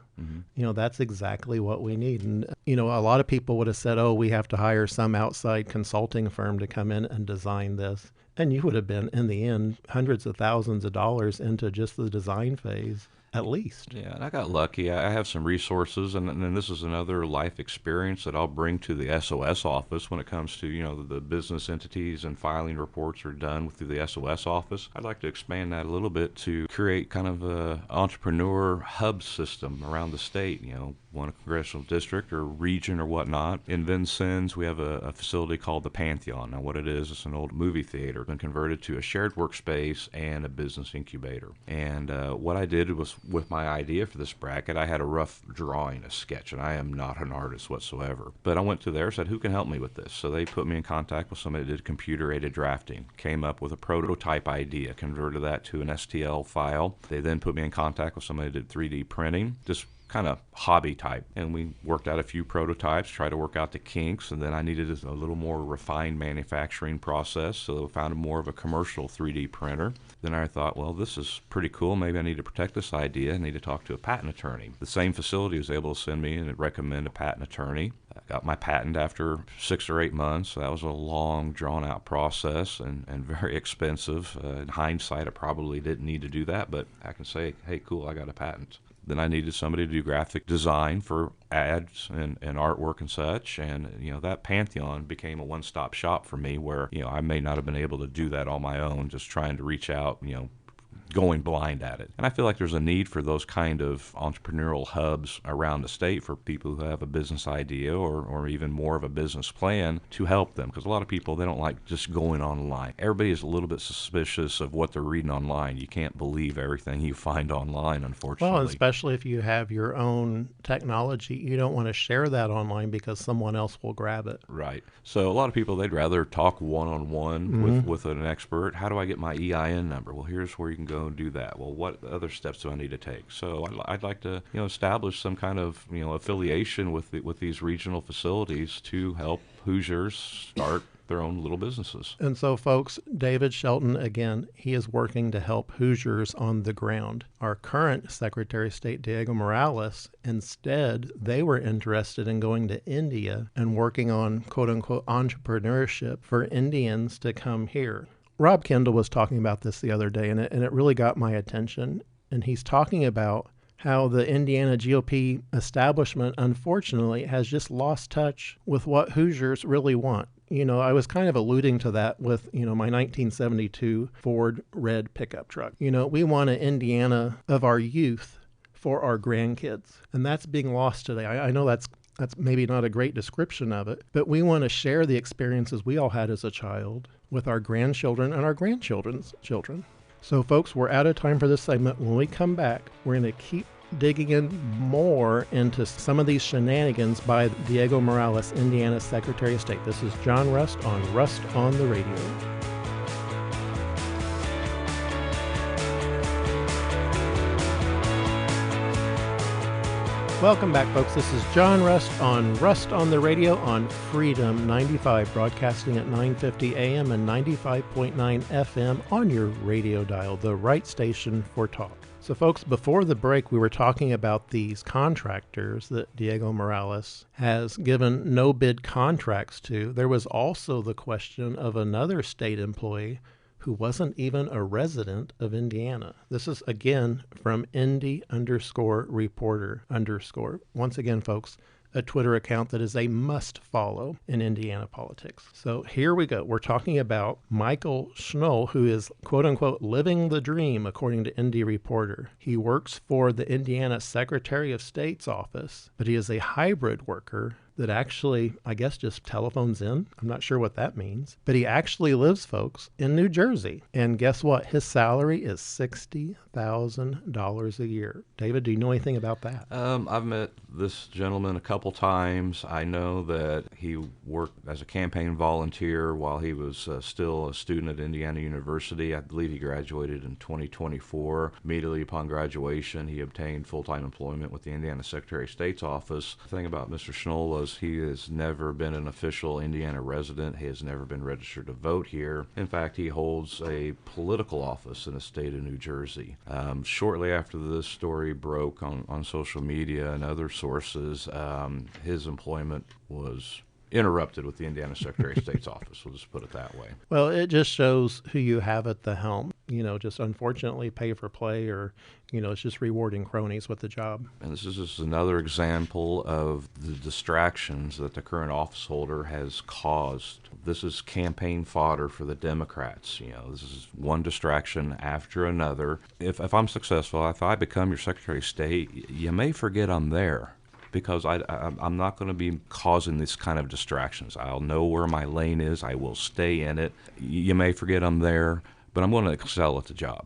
You know, that's exactly what we need. And, you know, a lot of people would have said, oh, we have to hire some outside consulting firm to come in and design this. And you would have been, in the end, hundreds of thousands of dollars into just the design phase, at least. Yeah, and I got lucky. I have some resources, and this is another life experience that I'll bring to the SOS office when it comes to, you know, the business entities and filing reports are done through the SOS office. I'd like to expand that a little bit to create kind of a entrepreneur hub system around the state, you know, one congressional district or region or whatnot. In Vincennes, we have a facility called the Pantheon. Now, what it is, it's an old movie theater. It's been converted to a shared workspace and a business incubator. And what I did was, with my idea for this bracket, I had a rough drawing, a sketch, and I am not an artist whatsoever. But I went to there and said, who can help me with this? So they put me in contact with somebody that did computer-aided drafting, came up with a prototype idea, converted that to an STL file. They then put me in contact with somebody that did 3D printing, just kind of hobby type, and we worked out a few prototypes, tried to work out the kinks, and then I needed a little more refined manufacturing process, so I found more of a commercial 3D printer. Then I thought, well, this is pretty cool. Maybe I need to protect this idea. I need to talk to a patent attorney. The same facility was able to send me and recommend a patent attorney. I got my patent after 6 or 8 months. So that was a long, drawn-out process and very expensive. In hindsight, I probably didn't need to do that, but I can say, hey, cool, I got a patent. Then I needed somebody to do graphic design for ads and artwork and such. And, you know, that Pantheon became a one-stop shop for me where, you know, I may not have been able to do that on my own, just trying to reach out, you know, going blind at it. And I feel like there's a need for those kind of entrepreneurial hubs around the state for people who have a business idea or even more of a business plan to help them. Because a lot of people, they don't like just going online. Everybody is a little bit suspicious of what they're reading online. You can't believe everything you find online, unfortunately. Well, especially if you have your own technology, you don't want to share that online because someone else will grab it. Right. So a lot of people, they'd rather talk one-on-one with an expert. How do I get my EIN number? Well, here's where you can go and do that. Well, what other steps do I need to take? So I'd like to, establish some kind of, affiliation with these regional facilities to help Hoosiers start their own little businesses. And so, folks, David Shelton, again, he is working to help Hoosiers on the ground. Our current Secretary of State, Diego Morales, instead, they were interested in going to India and working on, quote-unquote, entrepreneurship for Indians to come here. Rob Kendall was talking about this the other day, and it really got my attention. And he's talking about how the Indiana GOP establishment, unfortunately, has just lost touch with what Hoosiers really want. I was kind of alluding to that with, my 1972 Ford red pickup truck. We want an Indiana of our youth for our grandkids, and that's being lost today. I know that's maybe not a great description of it, but we want to share the experiences we all had as a child with our grandchildren and our grandchildren's children. So, folks, we're out of time for this segment. When we come back, we're going to keep digging in more into some of these shenanigans by Diego Morales, Indiana Secretary of State. This is John Rust on the Radio. Welcome back, folks. This is John Rust on the Radio on Freedom 95, broadcasting at 9:50 a.m. and 95.9 FM on your radio dial, the right station for talk. So, folks, before the break, we were talking about these contractors that Diego Morales has given no-bid contracts to. There was also the question of another state employee who wasn't even a resident of Indiana. This is, again, from Indy_reporter_. Once again, folks, a Twitter account that is a must-follow in Indiana politics. So here we go. We're talking about Michael Schnoll, who is, quote-unquote, living the dream, according to Indy Reporter. He works for the Indiana Secretary of State's office, but he is a hybrid worker that actually, I guess, just telephones in. I'm not sure what that means. But he actually lives, folks, in New Jersey. And guess what? His salary is $60,000 a year. David, do you know anything about that? I've met this gentleman a couple times. I know that he worked as a campaign volunteer while he was still a student at Indiana University. I believe he graduated in 2024. Immediately upon graduation, he obtained full-time employment with the Indiana Secretary of State's office. The thing about Mr. Schnoll was he has never been an official Indiana resident. He has never been registered to vote here. In fact, he holds a political office in the state of New Jersey. Shortly after this story broke on social media and other sources, his employment was interrupted with the Indiana Secretary of State's office. We'll just put it that way. Well, it just shows who you have at the helm. Just unfortunately pay for play, or, it's just rewarding cronies with the job. And this is just another example of the distractions that the current office holder has caused. This is campaign fodder for the Democrats. This is one distraction after another. If I'm successful, if I become your Secretary of State, you may forget I'm there, because I'm not going to be causing this kind of distractions. I'll know where my lane is. I will stay in it. You may forget I'm there, but I'm going to excel at the job.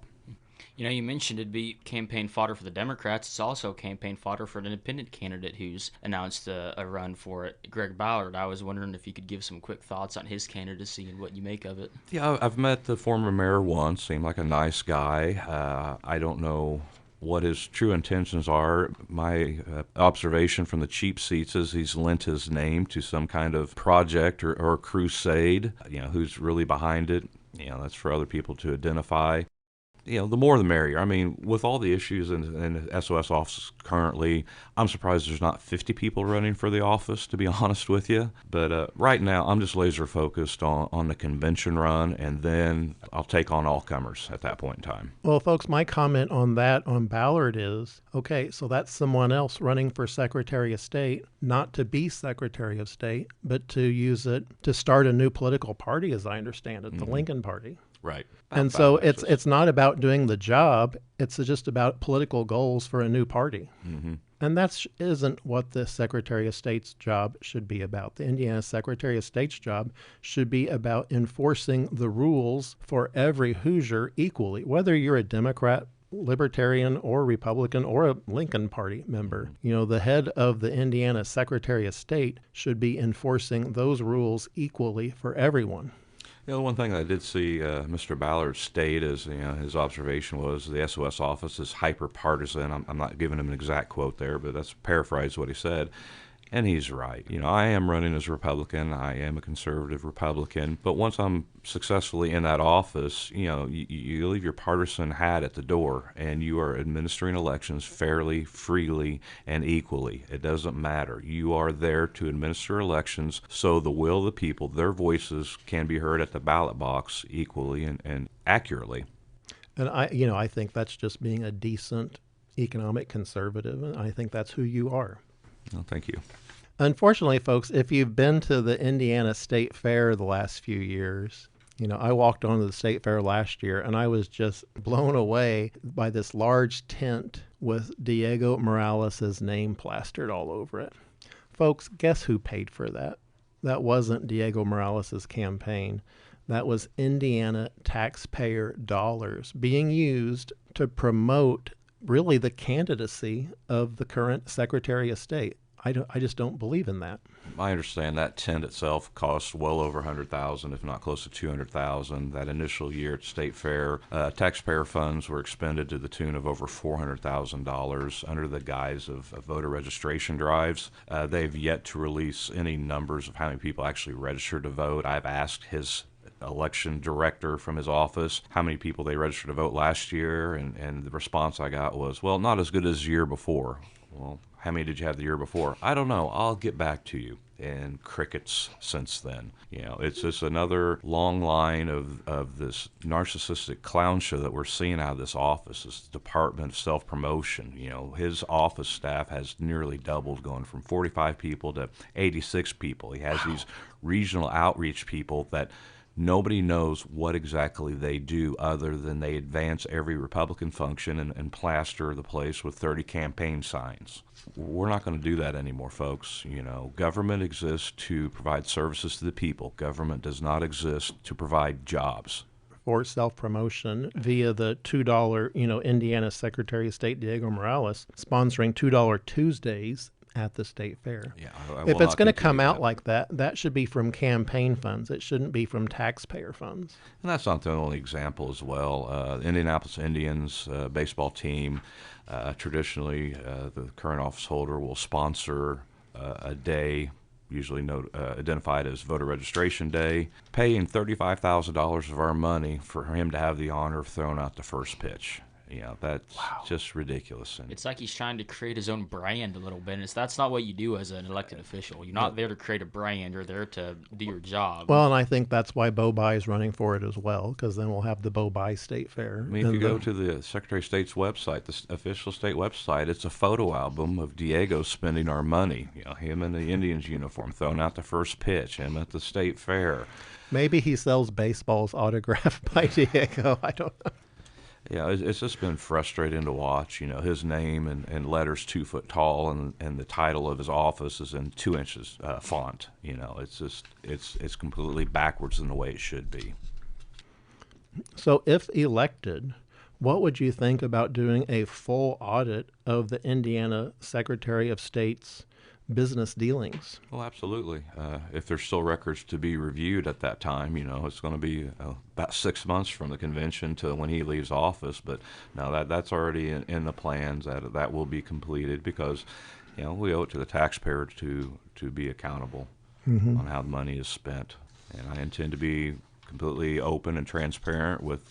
You mentioned it'd be campaign fodder for the Democrats. It's also campaign fodder for an independent candidate who's announced a run for it, Greg Ballard. I was wondering if you could give some quick thoughts on his candidacy and what you make of it. Yeah, I've met the former mayor once. Seemed like a nice guy. I don't know what his true intentions are. My observation from the cheap seats is he's lent his name to some kind of project or crusade. Who's really behind it? That's for other people to identify. The more the merrier. I mean, with all the issues in the SOS office currently, I'm surprised there's not 50 people running for the office, to be honest with you. But right now, I'm just laser focused on the convention run, and then I'll take on all comers at that point in time. Well, folks, my comment on that on Ballard is, okay, so that's someone else running for Secretary of State, not to be Secretary of State, but to use it to start a new political party, as I understand it, the Lincoln Party. Right. And so it's not about doing the job. It's just about political goals for a new party. Mm-hmm. And that isn't what the Secretary of State's job should be about. The Indiana Secretary of State's job should be about enforcing the rules for every Hoosier equally, whether you're a Democrat, Libertarian, or Republican, or a Lincoln Party member. You know, the head of the Indiana Secretary of State should be enforcing those rules equally for everyone. You know, one thing I did see Mr. Ballard state is, his observation was the SOS office is hyper-partisan. I'm not giving him an exact quote there, but that's paraphrased what he said. And he's right. I am running as a Republican. I am a conservative Republican. But once I'm successfully in that office, you leave your partisan hat at the door, and you are administering elections fairly, freely, and equally. It doesn't matter. You are there to administer elections so the will of the people, their voices, can be heard at the ballot box equally and accurately. And I think that's just being a decent economic conservative, and I think that's who you are. Well, thank you. Unfortunately, folks, if you've been to the Indiana State Fair the last few years, I walked onto the State Fair last year, and I was just blown away by this large tent with Diego Morales' name plastered all over it. Folks, guess who paid for that? That wasn't Diego Morales' campaign. That was Indiana taxpayer dollars being used to promote really the candidacy of the current Secretary of State. I just don't believe in that. I understand that tent itself costs well over $100,000, if not close to $200,000. That initial year at State Fair, taxpayer funds were expended to the tune of over $400,000 under the guise of voter registration drives. They've yet to release any numbers of how many people actually registered to vote. I've asked his election director from his office how many people they registered to vote last year, and the response I got was, well, not as good as the year before. Well, how many did you have the year before? I don't know. I'll get back to you. And crickets since then. It's just another long line of this narcissistic clown show that we're seeing out of this office, this Department of Self-Promotion. His office staff has nearly doubled, going from 45 people to 86 people. He has these regional outreach people that nobody knows what exactly they do other than they advance every Republican function and plaster the place with 30 campaign signs. We're not going to do that anymore, folks. Government exists to provide services to the people. Government does not exist to provide jobs. For self-promotion via the $2, Indiana Secretary of State Diego Morales sponsoring $2 Tuesdays at the State Fair. Yeah, if it's going to come out like that, that should be from campaign funds. It shouldn't be from taxpayer funds. And that's not the only example as well. Indianapolis Indians baseball team, traditionally the current office holder will sponsor a day, usually identified as Voter Registration Day, paying $35,000 of our money for him to have the honor of throwing out the first pitch. That's just ridiculous. And it's like he's trying to create his own brand a little bit. And that's not what you do as an elected official. You're not there to create a brand. You're there to do your job. Well, and I think that's why Beau Bayh is running for it as well, because then we'll have the Beau Bayh State Fair. I mean, if you go to the Secretary of State's website, the official state website, it's a photo album of Diego spending our money. Him in the Indians uniform, throwing out the first pitch, him at the State Fair. Maybe he sells baseballs autographed by Diego. I don't know. Yeah, it's just been frustrating to watch. His name and letters 2 foot tall, and the title of his office is in 2 inches font. It's completely backwards in the way it should be. So, if elected, what would you think about doing a full audit of the Indiana Secretary of State's business dealings? Well, absolutely. If there's still records to be reviewed at that time, it's going to be about 6 months from the convention to when he leaves office. But no, that's already in the plans. That will be completed because, we owe it to the taxpayer to be accountable on how the money is spent. And I intend to be completely open and transparent with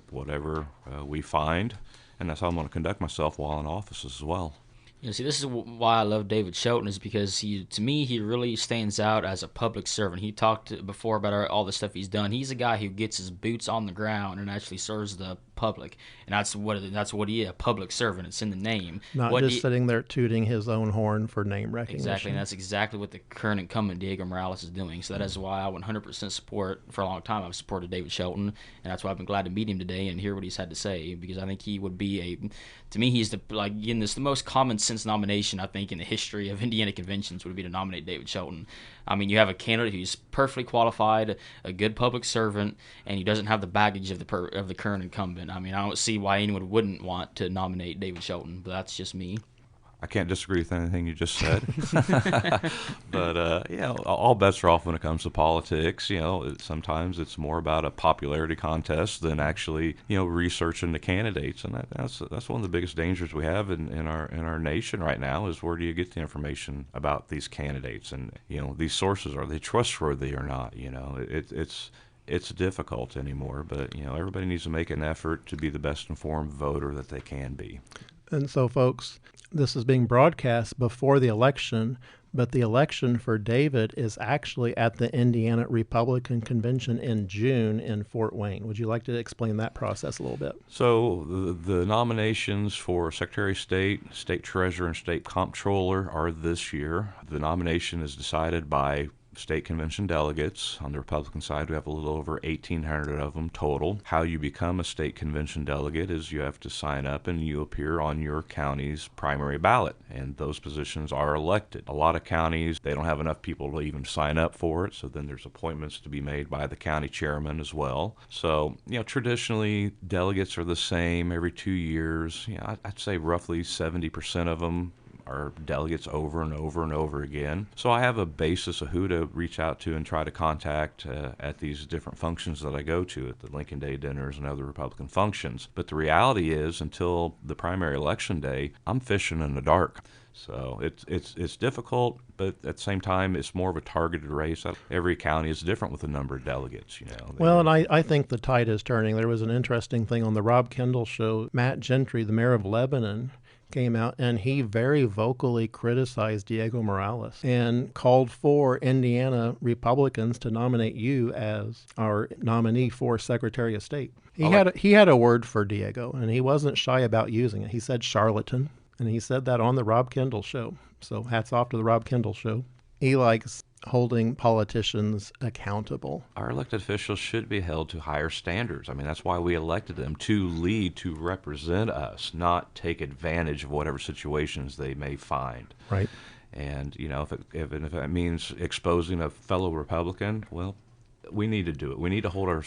whatever we find, and that's how I'm going to conduct myself while in office as well. See, this is why I love David Shelton, is because to me, he really stands out as a public servant. He talked before about all the stuff he's done. He's a guy who gets his boots on the ground and actually serves the public, and that's what he is, a public servant. It's in the name. Not just sitting there tooting his own horn for name recognition. Exactly, and that's exactly what the current incumbent Diego Morales is doing. So that is why I 100% support, for a long time, I've supported David Shelton, and that's why I've been glad to meet him today and hear what he's had to say, because I think he would be to me, he's the most common sense nomination, I think, in the history of Indiana conventions would be to nominate David Shelton. I mean, you have a candidate who's perfectly qualified, a good public servant, and he doesn't have the baggage of the current incumbent. I mean, I don't see why anyone wouldn't want to nominate David Shelton, but that's just me. I can't disagree with anything you just said. But, all bets are off when it comes to politics. Sometimes it's more about a popularity contest than actually, researching the candidates. And that's one of the biggest dangers we have in our nation right now is where do you get the information about these candidates? And, these sources, are they trustworthy or not? It's difficult anymore, but, everybody needs to make an effort to be the best informed voter that they can be. And so, folks, this is being broadcast before the election, but the election for David is actually at the Indiana Republican Convention in June in Fort Wayne. Would you like to explain that process a little bit? So the nominations for Secretary of State, State Treasurer, and State Comptroller are this year. The nomination is decided by state convention delegates. On the Republican side, we have a little over 1,800 of them total. How you become a state convention delegate is you have to sign up and you appear on your county's primary ballot, and those positions are elected. A lot of counties, they don't have enough people to even sign up for it, so then there's appointments to be made by the county chairman as well. So, traditionally, delegates are the same every 2 years. I'd say roughly 70% of them are delegates over and over and over again. So I have a basis of who to reach out to and try to contact at these different functions that I go to, at the Lincoln Day dinners and other Republican functions. But the reality is, until the primary election day, I'm fishing in the dark. So it's difficult, but at the same time, it's more of a targeted race. Every county is different with the number of delegates, Well, and I think the tide is turning. There was an interesting thing on the Rob Kendall show. Matt Gentry, the mayor of Lebanon, came out and he very vocally criticized Diego Morales and called for Indiana Republicans to nominate you as our nominee for Secretary of State. He had a word for Diego, and he wasn't shy about using it. He said charlatan, and he said that on the Rob Kendall show. So hats off to the Rob Kendall show. He likes holding politicians accountable. Our elected officials should be held to higher standards. I mean, that's why we elected them, to lead, to represent us, not take advantage of whatever situations they may find. Right. And, if it means exposing a fellow Republican, well, we need to do it. We need to hold our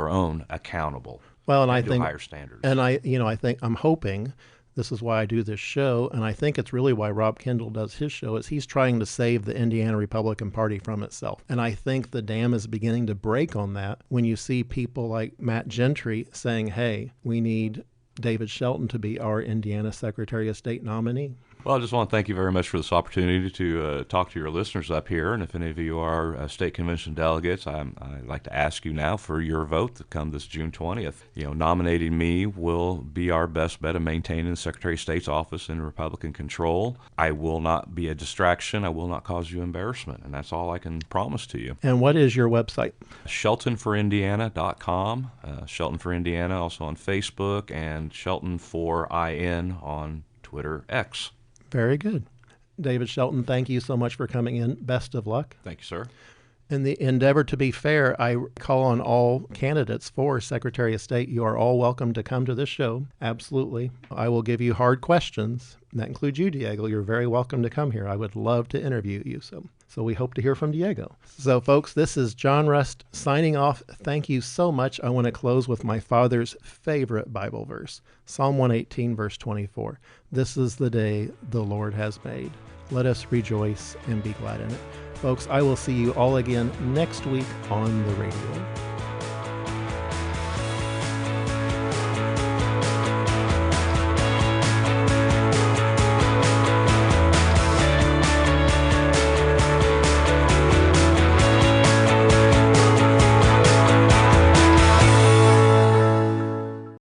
own accountable. Well, and I think higher standards. And I'm hoping. This is why I do this show, and I think it's really why Rob Kendall does his show, is he's trying to save the Indiana Republican Party from itself. And I think the dam is beginning to break on that when you see people like Matt Gentry saying, hey, we need David Shelton to be our Indiana Secretary of State nominee. Well, I just want to thank you very much for this opportunity to talk to your listeners up here. And if any of you are state convention delegates, I'd like to ask you now for your vote to come this June 20th. Nominating me will be our best bet of maintaining the Secretary of State's office in Republican control. I will not be a distraction. I will not cause you embarrassment. And that's all I can promise to you. And what is your website? SheltonForIndiana.com. Shelton for Indiana, also on Facebook, and Shelton4IN on Twitter X. Very good. David Shelton, thank you so much for coming in. Best of luck. Thank you, sir. In the endeavor to be fair, I call on all candidates for Secretary of State. You are all welcome to come to this show. Absolutely. I will give you hard questions. That includes you, Diego. You're very welcome to come here. I would love to interview you. So we hope to hear from Diego. So, folks, this is John Rust signing off. Thank you so much. I want to close with my father's favorite Bible verse, Psalm 118, verse 24. This is the day the Lord has made. Let us rejoice and be glad in it. Folks, I will see you all again next week on the radio.